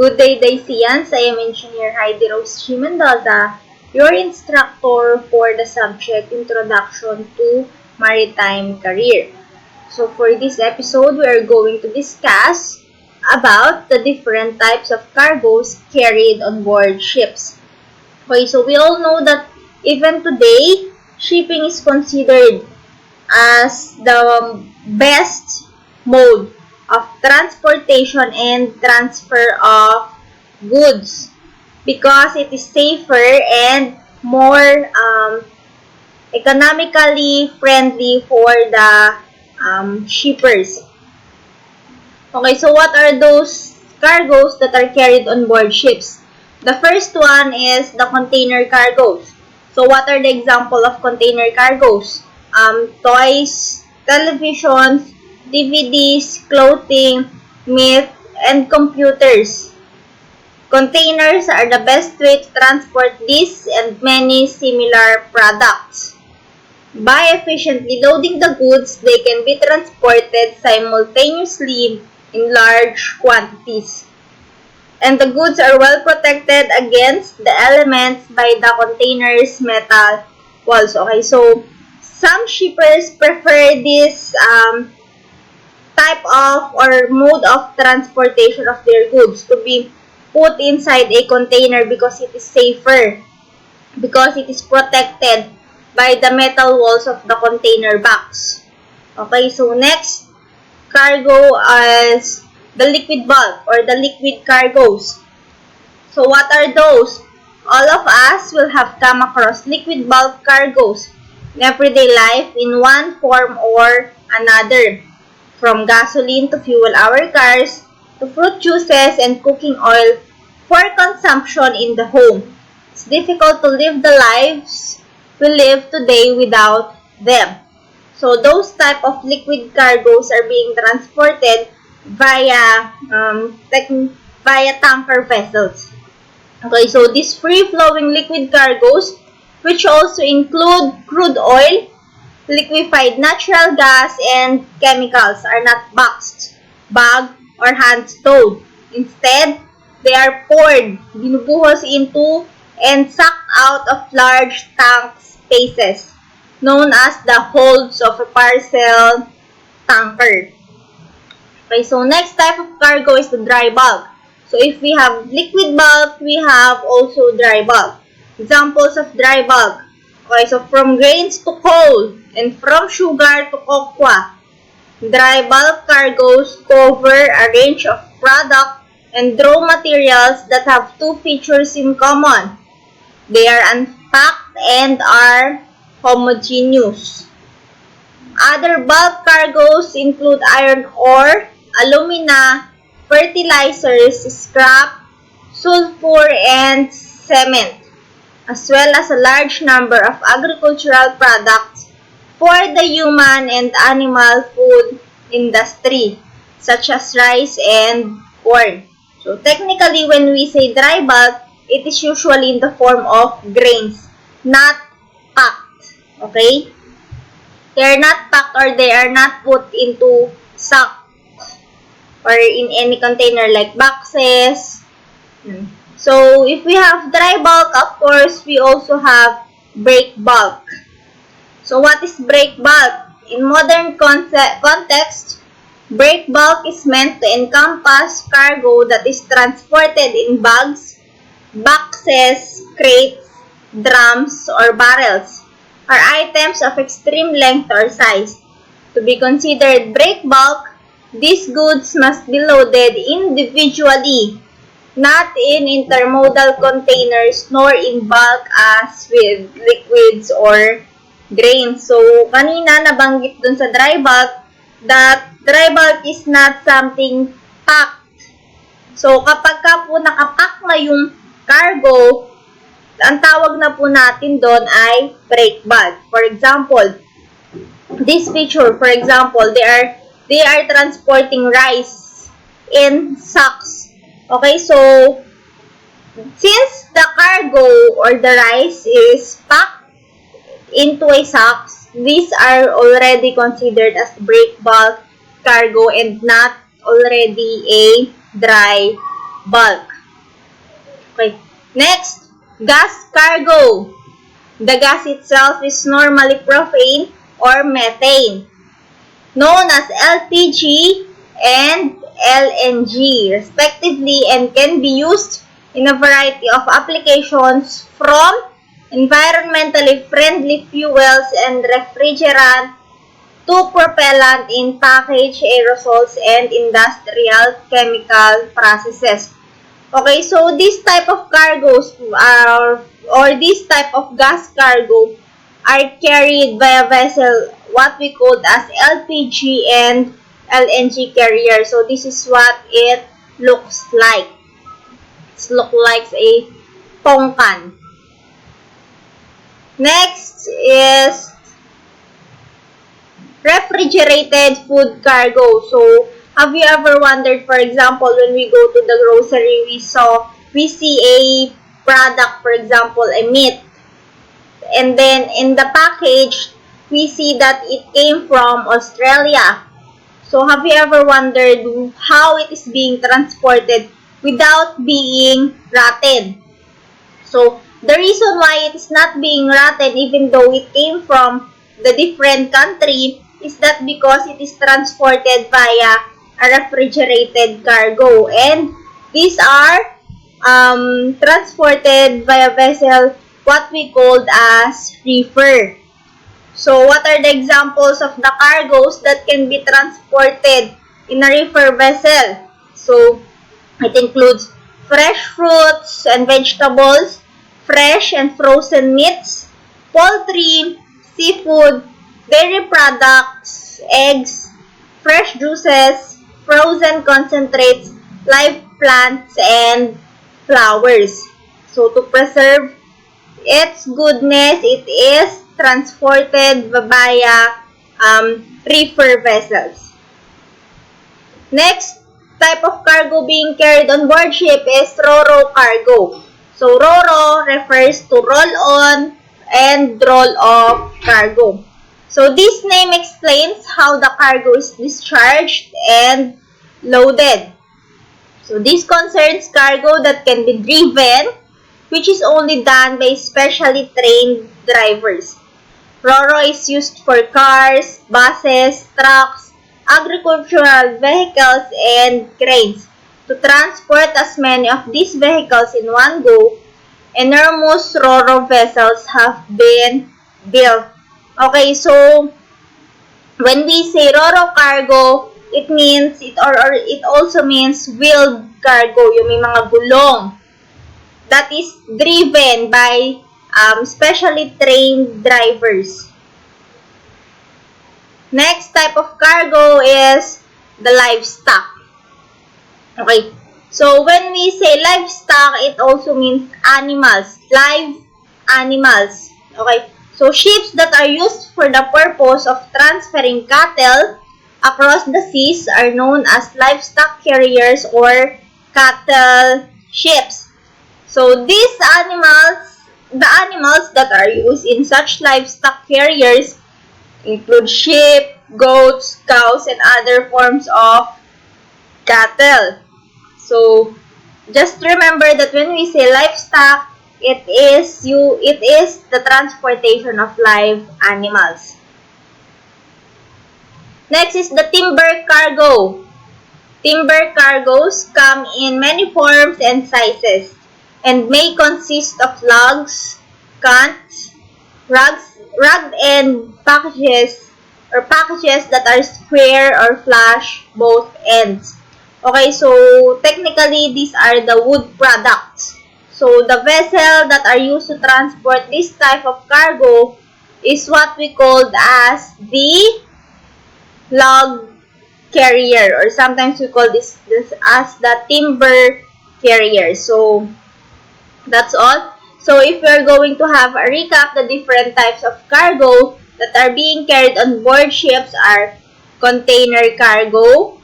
Good day, Daisians. I am Engineer Heidi Rose G. Mendoza, your instructor for the subject Introduction to Maritime Career. So for this episode, we are going to discuss about the different types of cargoes carried on board ships. Okay, so we all know that even today, shipping is considered as the best mode of transportation and transfer of goods because it is safer and more economically friendly for the shippers. Okay, so what are those cargoes that are carried on board ships? The first one is the container cargoes. So what are the example of container cargoes? Toys, televisions, DVDs, clothing, meat, and computers. Containers are the best way to transport these and many similar products. By efficiently loading the goods, they can be transported simultaneously in large quantities. And the goods are well protected against the elements by the container's metal walls. Okay, so some shippers prefer this type of or mode of transportation of their goods to be put inside a container because it is safer, because it is protected by the metal walls of the container box. Okay, so next cargo is the liquid bulk or the liquid cargoes. So what are those? All of us will have come across liquid bulk cargoes in everyday life in one form or another. From gasoline to fuel our cars, to fruit juices and cooking oil for consumption in the home. It's difficult to live the lives we live today without them. So those type of liquid cargoes are being transported via tanker vessels. Okay, so these free-flowing liquid cargoes, which also include crude oil, liquefied natural gas, and chemicals, are not boxed, bagged, or hand-stowed. Instead, they are poured, binubuhos into, and sucked out of large tank spaces, known as the holds of a parcel tanker. Okay, so next type of cargo is the dry bulk. So if we have liquid bulk, we have also dry bulk. Examples of dry bulk. Okay, so from grains to coal and from sugar to cocoa. Dry bulk cargoes cover a range of product and raw materials that have two features in common. They are unpacked and are homogeneous. Other bulk cargoes include iron ore, alumina, fertilizers, scrap, sulfur, and cement, as well as a large number of agricultural products for the human and animal food industry, such as rice and corn. So technically, when we say dry bulk, it is usually in the form of grains, not packed. Okay? They are not packed or they are not put into sack or in any container like boxes. So, if we have dry bulk, of course, we also have break bulk. So, what is break bulk? In modern context, break bulk is meant to encompass cargo that is transported in bags, boxes, crates, drums, or barrels, or items of extreme length or size. To be considered break bulk, these goods must be loaded individually, not in intermodal containers nor in bulk as with liquids or grains. So, kanina nabanggit dun sa dry bulk that dry bulk is not something packed. So, kapag ka po nakapack na yung cargo, ang tawag na po natin doon ay break bulk. For example, this picture, for example, they are transporting rice in sacks. Okay, so since the cargo or the rice is packed into a sacks, these are already considered as break bulk cargo and not already a dry bulk. Okay. Next, gas cargo. The gas itself is normally propane or methane, known as LPG and LNG, respectively, and can be used in a variety of applications from environmentally friendly fuels and refrigerant to propellant in package aerosols and industrial chemical processes. Okay, so this type of cargoes are, or this type of gas cargo are carried by a vessel, what we call as LPG and LNG carrier. So this is what it looks like. It looks like a tongkan. Next is refrigerated food cargo. So, have you ever wondered, for example, when we go to the grocery, we see a product, for example, a meat, and then in the package, we see that it came from Australia. So, have you ever wondered how it is being transported without being rotten? So, the reason why it is not being rotten even though it came from the different country is that because it is transported via a refrigerated cargo. And these are transported via vessel, what we called as reefer. So, what are the examples of the cargoes that can be transported in a reefer vessel? So, it includes fresh fruits and vegetables, fresh and frozen meats, poultry, seafood, dairy products, eggs, fresh juices, frozen concentrates, live plants, and flowers. So, to preserve its goodness, it is transported via reefer vessels. Next type of cargo being carried on board ship is ro-ro cargo. So, ro-ro refers to roll-on and roll-off cargo. So, this name explains how the cargo is discharged and loaded. So, this concerns cargo that can be driven, which is only done by specially trained drivers. Ro-ro is used for cars, buses, trucks, agricultural vehicles, and cranes. To transport as many of these vehicles in one go, enormous ro-ro vessels have been built. Okay, so when we say ro-ro cargo, it means or it also means wheeled cargo, yung may mga gulong that is driven by specially trained drivers. Next type of cargo is the livestock. Okay, so when we say livestock, it also means animals, live animals. Okay, so ships that are used for the purpose of transferring cattle across the seas are known as livestock carriers or cattle ships. So these animals, the animals that are used in such livestock carriers include sheep, goats, cows, and other forms of cattle. So just remember that when we say livestock, it is the transportation of live animals. Next is the timber cargo. Timber cargoes come in many forms and sizes and may consist of logs, cants, rugged end packages, or packages that are square or flush both ends. Okay, so technically these are the wood products. So the vessel that are used to transport this type of cargo is what we called as the log carrier, or sometimes we call this as the timber carrier. So that's all. So if we are going to have a recap, the different types of cargo that are being carried on board ships are container cargo,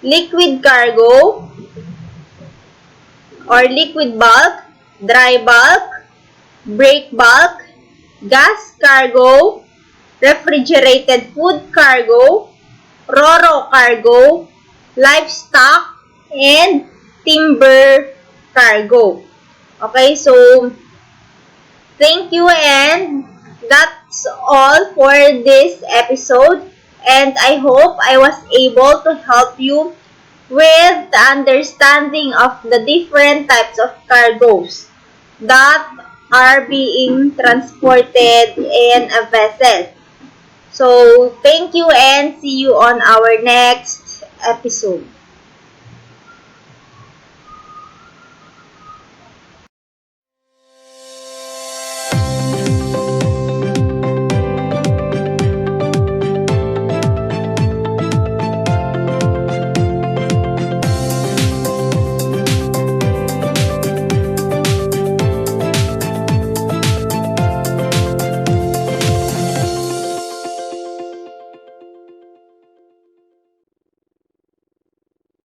liquid cargo or liquid bulk, dry bulk, break bulk, gas cargo, refrigerated food cargo, ro-ro cargo, livestock, and timber cargo. Okay, so thank you, and that's all for this episode. And I hope I was able to help you with the understanding of the different types of cargoes that are being transported in a vessel. So, thank you and see you on our next episode.